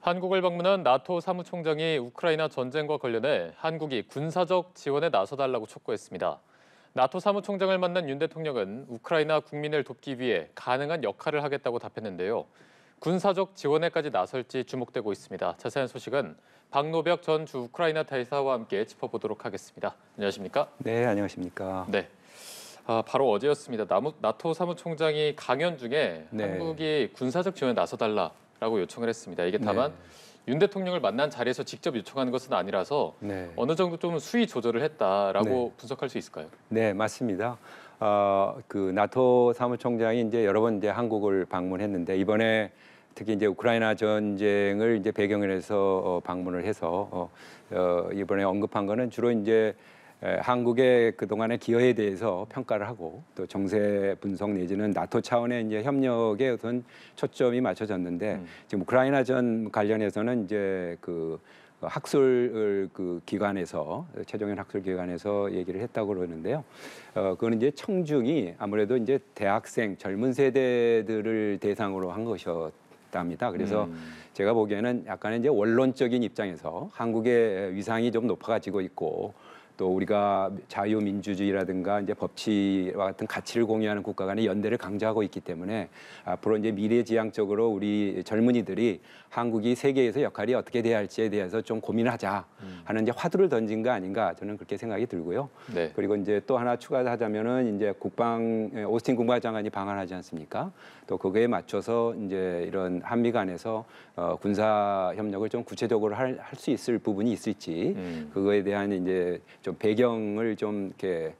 한국을 방문한 나토 사무총장이 우크라이나 전쟁과 관련해 한국이 군사적 지원에 나서달라고 촉구했습니다. 나토 사무총장을 만난 윤 대통령은 우크라이나 국민을 돕기 위해 가능한 역할을 하겠다고 답했는데요. 군사적 지원에까지 나설지 주목되고 있습니다. 자세한 소식은 박노벽 전 주 우크라이나 대사와 함께 짚어보도록 하겠습니다. 안녕하십니까? 네, 안녕하십니까? 네. 바로 어제였습니다. 나토 사무총장이 강연 중에 네. 한국이 군사적 지원에 나서달라고 요청을 했습니다. 이게 다만 윤 대통령을 만난 자리에서 직접 요청한 것은 아니라서 어느 정도 좀 수위 조절을 했다라고 분석할 수 있을까요? 네, 맞습니다. 그 나토 사무총장이 이제 여러 번 이제 한국을 방문했는데 이번에 특히 이제 우크라이나 전쟁을 이제 배경으로 해서 방문을 해서 이번에 언급한 거는 주로 이제 한국의 그동안의 기여에 대해서 평가를 하고 또 정세 분석 내지는 나토 차원의 이제 협력에 우선 초점이 맞춰졌는데 지금 우크라이나 전 관련해서는 이제 그 학술 그 기관에서 최종현 학술 기관에서 얘기를 했다고 그러는데요. 그거는 이제 청중이 아무래도 이제 대학생 젊은 세대들을 대상으로 한 것이었답니다. 그래서 제가 보기에는 약간의 이제 원론적인 입장에서 한국의 위상이 좀 높아지고 있고 또 우리가 자유민주주의라든가 이제 법치와 같은 가치를 공유하는 국가 간의 연대를 강조하고 있기 때문에 앞으로 이제 미래지향적으로 우리 젊은이들이 한국이 세계에서 역할이 어떻게 돼야 할지에 대해서 좀 고민하자 하는 이제 화두를 던진 거 아닌가 저는 그렇게 생각이 들고요. 네. 그리고 이제 또 하나 추가하자면은 이제 오스틴 국방장관이 방한하지 않습니까? 또 그거에 맞춰서 이제 이런 한미 간에서 군사 협력을 좀 구체적으로 할 수 있을 부분이 있을지 그거에 대한 이제 좀 배경을 좀 이렇게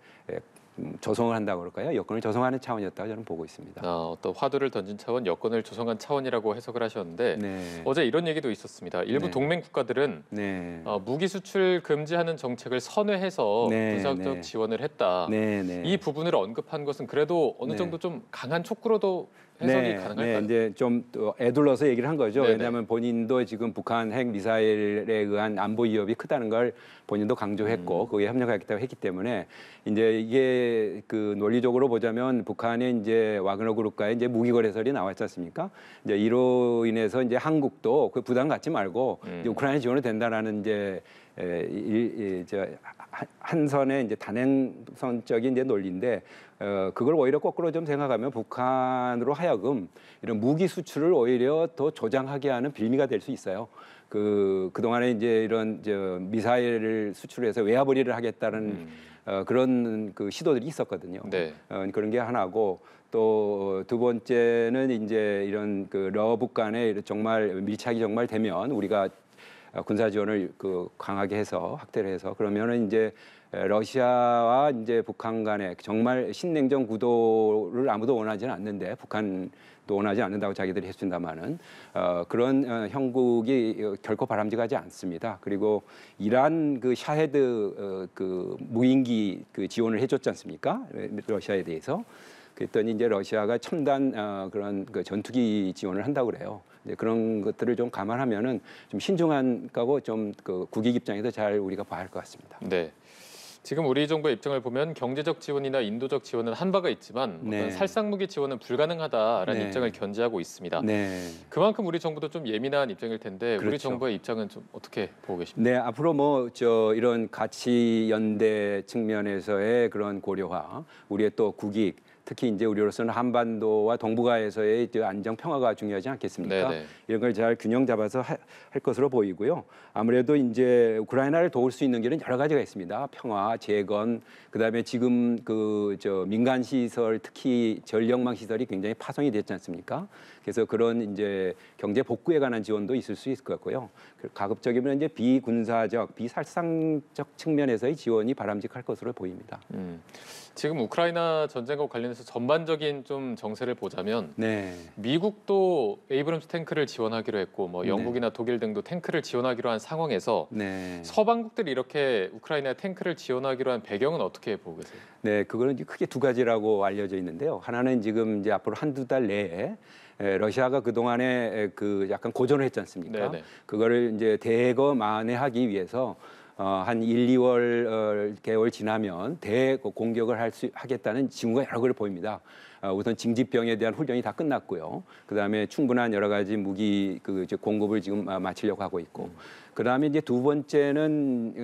조성을 한다고 그럴까요? 여건을 조성하는 차원이었다고 저는 보고 있습니다. 어떤 화두를 던진 차원, 여건을 조성한 차원이라고 해석을 하셨는데 어제 이런 얘기도 있었습니다. 일부 동맹 국가들은 무기 수출 금지하는 정책을 선회해서 군사적 지원을 했다. 이 부분을 언급한 것은 그래도 어느 정도 좀 강한 촉구로도 해석이 가능할까요? 이제 좀 또 애둘러서 얘기를 한 거죠. 왜냐하면 본인도 지금 북한 핵 미사일에 의한 안보 위협이 크다는 걸 본인도 강조했고 거기에 협력하겠다고 했기 때문에 이제 이게 그 논리적으로 보자면 북한의 이제 와그너 그룹과의 이제 무기 거래설이 나왔지 않습니까? 이제 이로 인해서 이제 한국도 그 부담 갖지 말고 이제 우크라이나 지원이 된다라는 이제 한 선의 이제 단행선적인 이제 논리인데 그걸 오히려 거꾸로 좀 생각하면 북한으로 하여금 이런 무기 수출을 오히려 더 조장하게 하는 빌미가 될 수 있어요. 그동안에 이제 이런 미사일을 수출해서 외화벌이를 하겠다는 그런 그 시도들이 있었거든요. 그런 게 하나고 또 두 번째는 이제 이런 그 러북 간에 정말 밀착이 정말 되면 우리가 군사 지원을 강하게 해서 확대를 해서 그러면은 이제 러시아와 이제 북한 간에 정말 신냉전 구도를 아무도 원하지는 않는데 북한도 원하지 않는다고 자기들이 했습니다만은 그런 형국이 결코 바람직하지 않습니다. 그리고 이란 그 샤헤드 그 무인기 그 지원을 해줬지 않습니까? 러시아에 대해서. 그랬더니 이제 러시아가 첨단 그런 그 전투기 지원을 한다고 그래요. 이제 그런 것들을 좀 감안하면은 좀 신중한 거고 좀 그 국익 입장에서 잘 우리가 봐야 할 것 같습니다. 네. 지금 우리 정부의 입장을 보면 경제적 지원이나 인도적 지원은 한 바가 있지만 어떤 살상무기 지원은 불가능하다라는 입장을 견지하고 있습니다. 그만큼 우리 정부도 좀 예민한 입장일 텐데 우리 정부의 입장은 좀 어떻게 보고 계십니까? 네, 앞으로 뭐 이런 가치 연대 측면에서의 그런 고려화, 우리의 또 국익 특히 이제 우리로서는 한반도와 동북아에서의 안정 평화가 중요하지 않겠습니까? 이런 걸 잘 균형 잡아서 할 것으로 보이고요. 아무래도 이제 우크라이나를 도울 수 있는 길은 여러 가지가 있습니다. 평화, 재건, 그다음에 지금 민간 시설, 특히 전력망 시설이 굉장히 파손이 됐지 않습니까? 그래서 그런 이제 경제 복구에 관한 지원도 있을 수 있을 것 같고요. 가급적이면 이제 비군사적, 비살상적 측면에서의 지원이 바람직할 것으로 보입니다. 지금 우크라이나 전쟁과 관련해서 전반적인 좀 정세를 보자면 미국도 에이브럼스 탱크를 지원하기로 했고 뭐 영국이나 독일 등도 탱크를 지원하기로 한 상황에서 서방국들이 이렇게 우크라이나에 탱크를 지원하기로 한 배경은 어떻게 보고 계세요? 네, 그거는 크게 두 가지라고 알려져 있는데요. 하나는 지금 이제 앞으로 한두 달 내에 러시아가 그동안에 그 약간 고전을 했지 않습니까? 그거를 이제 대거 만회하기 위해서 한 1, 2월 개월 지나면 대공격을 하겠다는 징후가 여러 개를 보입니다. 우선 징집병에 대한 훈련이 다 끝났고요. 그다음에 충분한 여러 가지 무기 이제 공급을 지금 마치려고 하고 있고, 그다음에 이제 두 번째는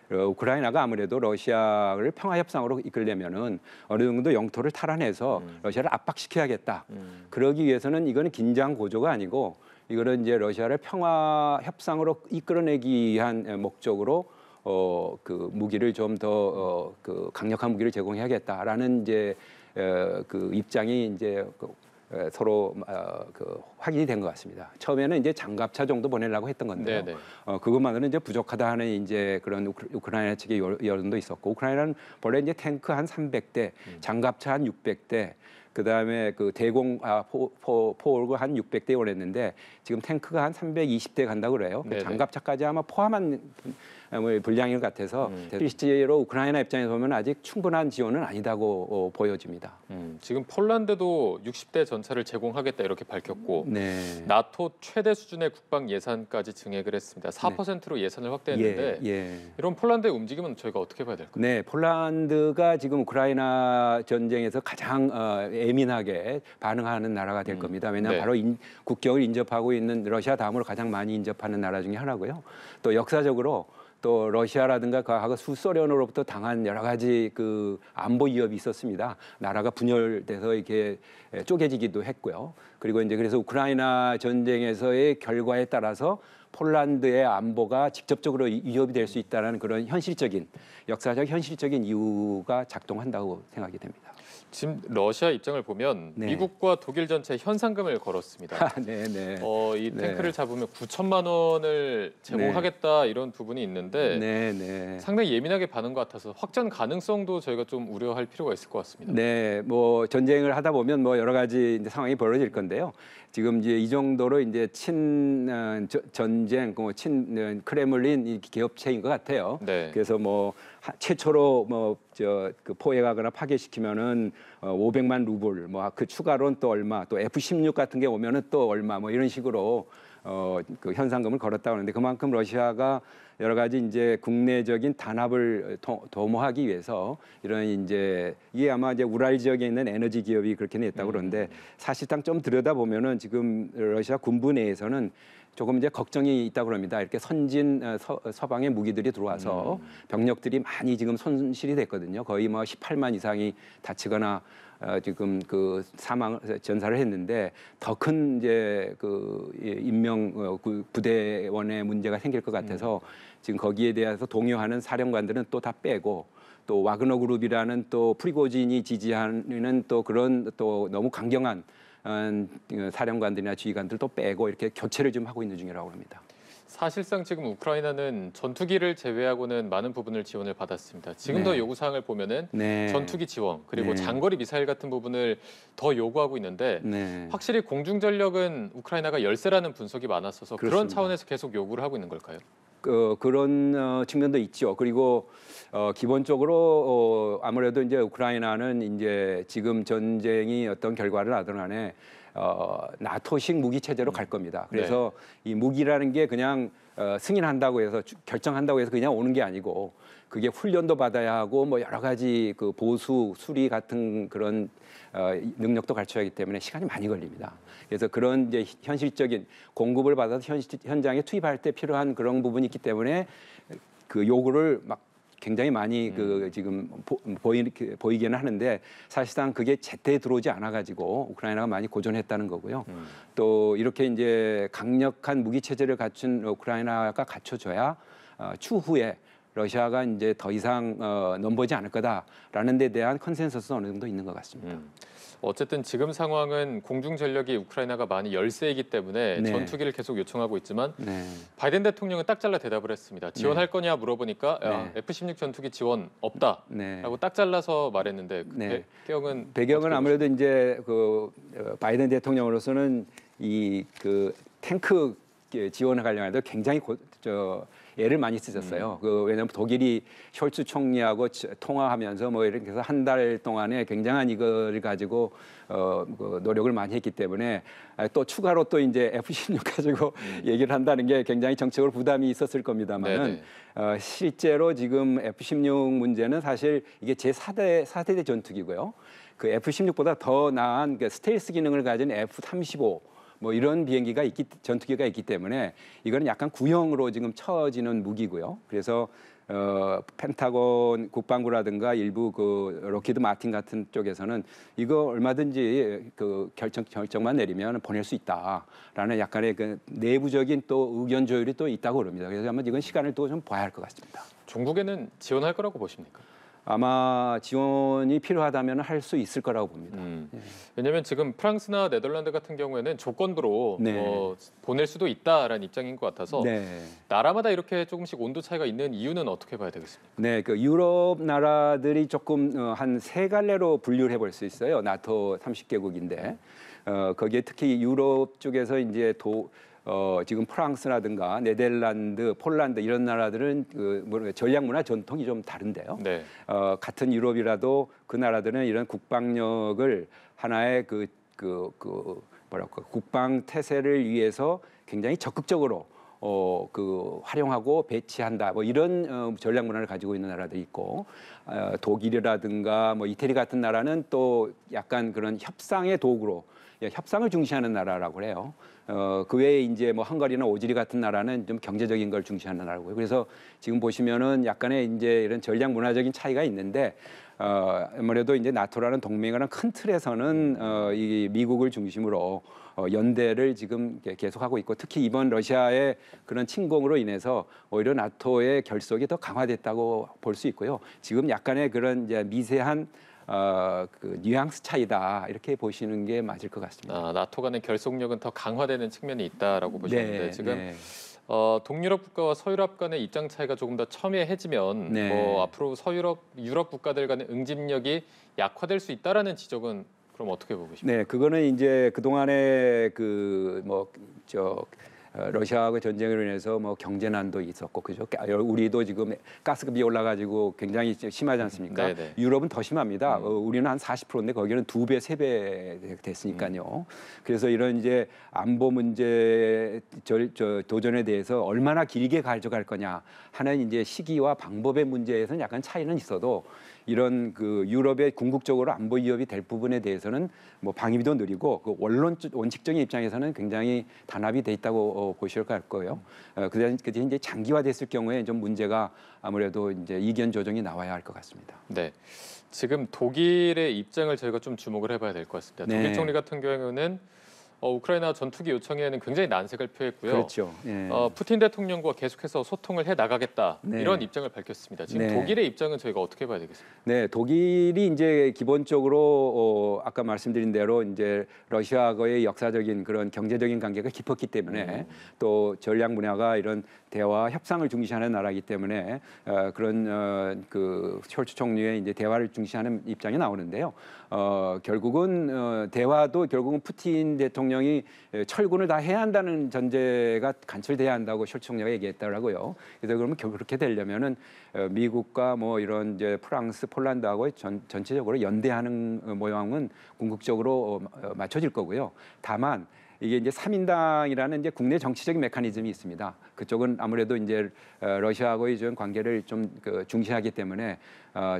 우크라이나가 아무래도 러시아를 평화 협상으로 이끌려면은 어느 정도 영토를 탈환해서 러시아를 압박시켜야겠다. 그러기 위해서는 이거는 긴장 고조가 아니고 이거는 이제 러시아를 평화 협상으로 이끌어내기 위한 목적으로 그 무기를 좀 더 그 강력한 무기를 제공해야겠다라는 이제 그 입장이 이제 서로 그 확인이 된 것 같습니다. 처음에는 이제 장갑차 정도 보내려고 했던 건데요. 그것만으로는 이제 부족하다 하는 이제 그런 우크라이나 측의 여론도 있었고, 우크라이나는 원래 이제 탱크 한 300대, 장갑차 한 600대, 그다음에 그 대공 포올고 한 600대 원했는데 지금 탱크가 한 320대 간다고 그래요. 장갑차까지 아마 포함한 분량인 것 같아서 실제로 우크라이나 입장에서 보면 아직 충분한 지원은 아니다고 보여집니다. 지금 폴란드도 60대 전차를 제공하겠다 이렇게 밝혔고, 네. 나토 최대 수준의 국방 예산까지 증액을 했습니다. 4%로 예산을 확대했는데 이런 폴란드의 움직임은 저희가 어떻게 봐야 될까요? 네, 폴란드가 지금 우크라이나 전쟁에서 가장 예민하게 반응하는 나라가 될 겁니다. 왜냐하면 바로 국경을 인접하고 있는 러시아 다음으로 가장 많이 인접하는 나라 중에 하나고요. 또 역사적으로 또 러시아라든가 과거 수소련으로부터 당한 여러 가지 그 안보 위협이 있었습니다. 나라가 분열돼서 이렇게 쪼개지기도 했고요. 그리고 이제 그래서 우크라이나 전쟁에서의 결과에 따라서 폴란드의 안보가 직접적으로 위협이 될 수 있다는 그런 역사적 현실적인 이유가 작동한다고 생각이 됩니다. 지금 러시아 입장을 보면 미국과 독일 전체에 현상금을 걸었습니다. 이 탱크를 잡으면 9천만 원을 제공하겠다 이런 부분이 있는데 상당히 예민하게 반응 것 같아서 확전 가능성도 저희가 좀 우려할 필요가 있을 것 같습니다. 네, 뭐 전쟁을 하다 보면 뭐 여러 가지 이제 상황이 벌어질 건데요. 지금 이제 이 정도로 이제 전쟁, 친 크레물린 기업체인 것 같아요. 그래서 뭐 최초로 그 포획하거나 파괴시키면은 500만 루블, 뭐 그 추가로는 또 얼마, 또 F-16 같은 게 오면은 또 얼마, 뭐 이런 식으로 그 현상금을 걸었다고 하는데, 그만큼 러시아가 여러 가지 이제 국내적인 단합을 도모하기 위해서 이런 이제 이게 아마 이제 우랄 지역에 있는 에너지 기업이 그렇게 냈다고 그러는데, 사실상 좀 들여다 보면은 지금 러시아 군부 내에서는 조금 이제 걱정이 있다고 그럽니다. 이렇게 선진 서방의 무기들이 들어와서 병력들이 많이 지금 손실이 됐거든요. 거의 뭐 18만 이상이 다치거나 지금 그 전사를 했는데, 더 큰 이제 그 인명 부대원의 문제가 생길 것 같아서 지금 거기에 대해서 동요하는 사령관들은 또 다 빼고, 또 와그너 그룹이라는 또 프리고진이 지지하는 또 그런 또 너무 강경한 사령관들이나 지휘관들도 빼고 이렇게 교체를 좀 하고 있는 중이라고 합니다. 사실상 지금 우크라이나는 전투기를 제외하고는 많은 부분을 지원을 받았습니다. 지금 더 요구사항을 보면은 전투기 지원, 그리고 장거리 미사일 같은 부분을 더 요구하고 있는데 확실히 공중전력은 우크라이나가 열세라는 분석이 많았어서 그런 차원에서 계속 요구를 하고 있는 걸까요? 그런 측면도 있죠. 그리고 기본적으로 아무래도 이제 우크라이나는 이제 지금 전쟁이 어떤 결과를 하든 간에 나토식 무기 체제로 갈 겁니다. 그래서 이 무기라는 게 그냥 승인한다고 해서 결정한다고 해서 그냥 오는 게 아니고, 그게 훈련도 받아야 하고 뭐 여러 가지 그 보수 수리 같은 그런 능력도 갖춰야 하기 때문에 시간이 많이 걸립니다. 그래서 그런 이제 현실적인 공급을 받아서 현장에 투입할 때 필요한 그런 부분이 있기 때문에 그 요구를 막 굉장히 많이 그 지금 보이기는 하는데, 사실상 그게 제때 들어오지 않아 가지고 우크라이나가 많이 고전했다는 거고요. 또 이렇게 이제 강력한 무기 체제를 갖춘 우크라이나가 갖춰져야 추후에 러시아가 이제 더 이상 넘보지 않을 거다라는 데 대한 컨센서스는 어느 정도 있는 것 같습니다. 어쨌든 지금 상황은 공중 전력이 우크라이나가 많이 열세이기 때문에 전투기를 계속 요청하고 있지만 바이든 대통령은 딱 잘라 대답을 했습니다. 지원할 거냐 물어보니까 F-16 전투기 지원 없다라고 딱 잘라서 말했는데 배경은 아무래도 이제 그 바이든 대통령으로서는 이 그 탱크 지원을 하려고 굉장히 애를 많이 쓰셨어요. 왜냐하면 독일이 숄츠 총리하고 통화하면서 뭐 이렇게 해서 한 달 동안에 굉장한 이거를 가지고 노력을 많이 했기 때문에 또 추가로 또 이제 F-16 가지고 얘기를 한다는 게 굉장히 정책으로 부담이 있었을 겁니다만은 실제로 지금 F-16 문제는 사실 이게 제4대 전투기고요. 그 F-16보다 더 나은 그 스텔스 기능을 가진 F-35 뭐 이런 전투기가 있기 때문에 이거는 약간 구형으로 지금 쳐지는 무기고요. 그래서 펜타곤 국방부라든가 일부 그 록히드 마틴 같은 쪽에서는 이거 얼마든지 그 결정만 내리면 보낼 수 있다라는 약간의 그 내부적인 또 의견 조율이 또 있다고 그럽니다. 그래서 아마 이건 시간을 또 좀 봐야 할 것 같습니다. 종국에는 지원할 거라고 보십니까? 아마 지원이 필요하다면 할 수 있을 거라고 봅니다. 왜냐하면 지금 프랑스나 네덜란드 같은 경우에는 조건부로 네. 보낼 수도 있다라는 입장인 것 같아서 네. 나라마다 이렇게 조금씩 온도 차이가 있는 이유는 어떻게 봐야 되겠습니까? 네, 그 유럽 나라들이 조금 한 세 갈래로 분류를 해볼 수 있어요. 나토 30개국인데 거기에 특히 유럽 쪽에서 이제 지금 프랑스라든가 네덜란드, 폴란드 이런 나라들은 전략 문화 전통이 좀 다른데요. 네. 같은 유럽이라도 그 나라들은 이런 국방력을 하나의 국방 태세를 위해서 굉장히 적극적으로 활용하고 배치한다. 뭐 이런 전략 문화를 가지고 있는 나라들이 있고 독일이라든가 뭐 이태리 같은 나라는 또 약간 그런 협상의 도구로 협상을 중시하는 나라라고 해요. 그 외에 이제 뭐 헝가리나 오지리 같은 나라는 좀 경제적인 걸 중시하는 나라고요. 그래서 지금 보시면은 약간의 이제 이런 전략 문화적인 차이가 있는데 아무래도 이제 나토라는 동맹이라는 큰 틀에서는 이 미국을 중심으로 연대를 지금 계속하고 있고 특히 이번 러시아의 그런 침공으로 인해서 오히려 나토의 결속이 더 강화됐다고 볼 수 있고요. 지금 약간의 그런 이제 미세한 그 뉘앙스 차이다 이렇게 보시는 게 맞을 것 같습니다. 나토 간의 결속력은 더 강화되는 측면이 있다라고 보시는데 네, 지금 네. 동유럽 국가와 서유럽 간의 입장 차이가 조금 더 첨예해지면 네. 뭐 앞으로 유럽 국가들 간의 응집력이 약화될 수 있다라는 지적은 그럼 어떻게 보고 계십니까? 네, 그거는 이제 그 동안에 러시아하고 전쟁으로 인해서 뭐 경제난도 있었고 그죠? 우리도 지금 가스급이 올라가지고 굉장히 심하지 않습니까? 네네. 유럽은 더 심합니다. 우리는 한 40%인데 거기는 2배, 3배 됐으니까요. 그래서 이런 이제 안보 문제 도전에 대해서 얼마나 길게 가져갈 거냐 하는 이제 시기와 방법의 문제에서는 약간 차이는 있어도 이런 그 유럽의 궁극적으로 안보 위협이 될 부분에 대해서는 뭐 방위비도 느리고 그 원칙적인 입장에서는 굉장히 단합이 돼 있다고 보실 것 같고요. 그다음에 이제 장기화됐을 경우에 좀 문제가 아무래도 이제 이견 조정이 나와야 할 것 같습니다. 네. 지금 독일의 입장을 저희가 좀 주목을 해봐야 될 것 같습니다. 네. 독일 총리 같은 경우는 우크라이나 전투기 요청에는 굉장히 난색을 표했고요. 그렇죠. 예. 푸틴 대통령과 계속해서 소통을 해 나가겠다 네. 이런 입장을 밝혔습니다. 지금 네. 독일의 입장은 저희가 어떻게 봐야 되겠습니까? 네, 독일이 이제 기본적으로 아까 말씀드린 대로 이제 러시아하고의 역사적인 그런 경제적인 관계가 깊었기 때문에 또 전략 분야가 이런 대화 협상을 중시하는 나라이기 때문에 그런 그 숄츠 총리의 이제 대화를 중시하는 입장이 나오는데요. 결국은 대화도 결국은 푸틴 대통령이 철군을 다 해야 한다는 전제가 간철돼야 한다고 숄츠 총리가 얘기했더라고요. 그래서 그러면 그렇게 되려면은 미국과 뭐 이런 이제 프랑스, 폴란드하고 전체적으로 연대하는 모양은 궁극적으로 맞춰질 거고요. 다만 이게 이제 3인당이라는 이제 국내 정치적인 메커니즘이 있습니다. 그쪽은 아무래도 이제 러시아하고의 좀 관계를 좀 중시하기 때문에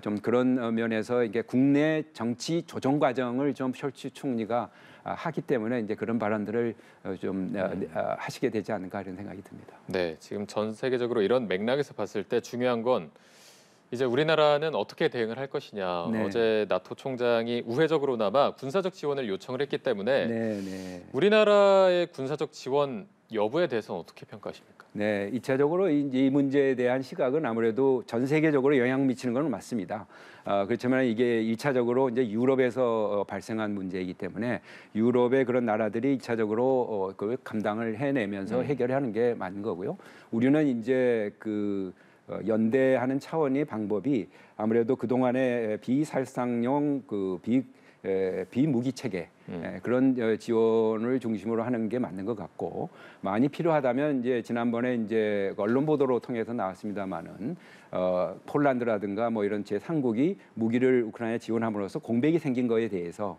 좀 그런 면에서 이게 국내 정치 조정 과정을 좀 숄츠 총리가 하기 때문에 이제 그런 발언들을 좀 하시게 되지 않을까 이런 생각이 듭니다. 네, 지금 전 세계적으로 이런 맥락에서 봤을 때 중요한 건 이제 우리나라는 어떻게 대응을 할 것이냐. 네. 어제 나토 총장이 우회적으로나마 군사적 지원을 요청을 했기 때문에 네. 우리나라의 군사적 지원 여부에 대해서는 어떻게 평가하십니까? 네, 2차적으로 이 문제에 대한 시각은 아무래도 전 세계적으로 영향 미치는 건 맞습니다. 그렇지만 이게 1차적으로 이제 유럽에서 발생한 문제이기 때문에 유럽의 그런 나라들이 2차적으로 그걸 감당을 해내면서 해결하는 게 맞는 거고요. 우리는 이제 연대하는 차원의 방법이 아무래도 그 동안에 비살상용 비무기 체계 그런 지원을 중심으로 하는 게 맞는 것 같고, 많이 필요하다면 이제 지난번에 이제 언론 보도로 통해서 나왔습니다마는 폴란드라든가 뭐 이런 제3국이 무기를 우크라이나에 지원함으로써 공백이 생긴 거에 대해서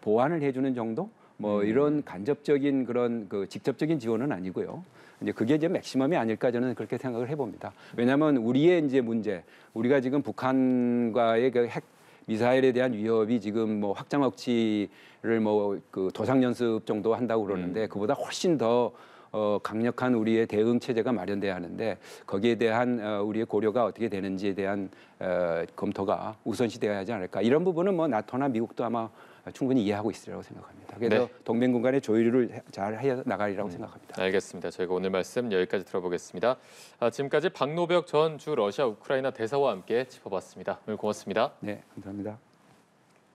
보완을 해주는 정도, 뭐 이런 간접적인 그런 그 직접적인 지원은 아니고요. 이제 그게 이제 맥시멈이 아닐까 저는 그렇게 생각을 해봅니다. 왜냐하면 우리의 이제 문제, 우리가 지금 북한과의 그 핵 미사일에 대한 위협이 지금 뭐 확장 억지를 뭐 그 도상 연습 정도 한다고 그러는데 그보다 훨씬 더 강력한 우리의 대응 체제가 마련돼야 하는데, 거기에 대한 우리의 고려가 어떻게 되는지에 대한 검토가 우선시되어야 하지 않을까. 이런 부분은 뭐 나토나 미국도 아마 충분히 이해하고 있으리라고 생각합니다. 그래서 네. 동맹 간의 조율을 잘 해 나가리라고 생각합니다. 알겠습니다. 저희가 오늘 말씀 여기까지 들어보겠습니다. 지금까지 박노벽 전 주 러시아 우크라이나 대사와 함께 짚어봤습니다. 오늘 고맙습니다. 네, 감사합니다.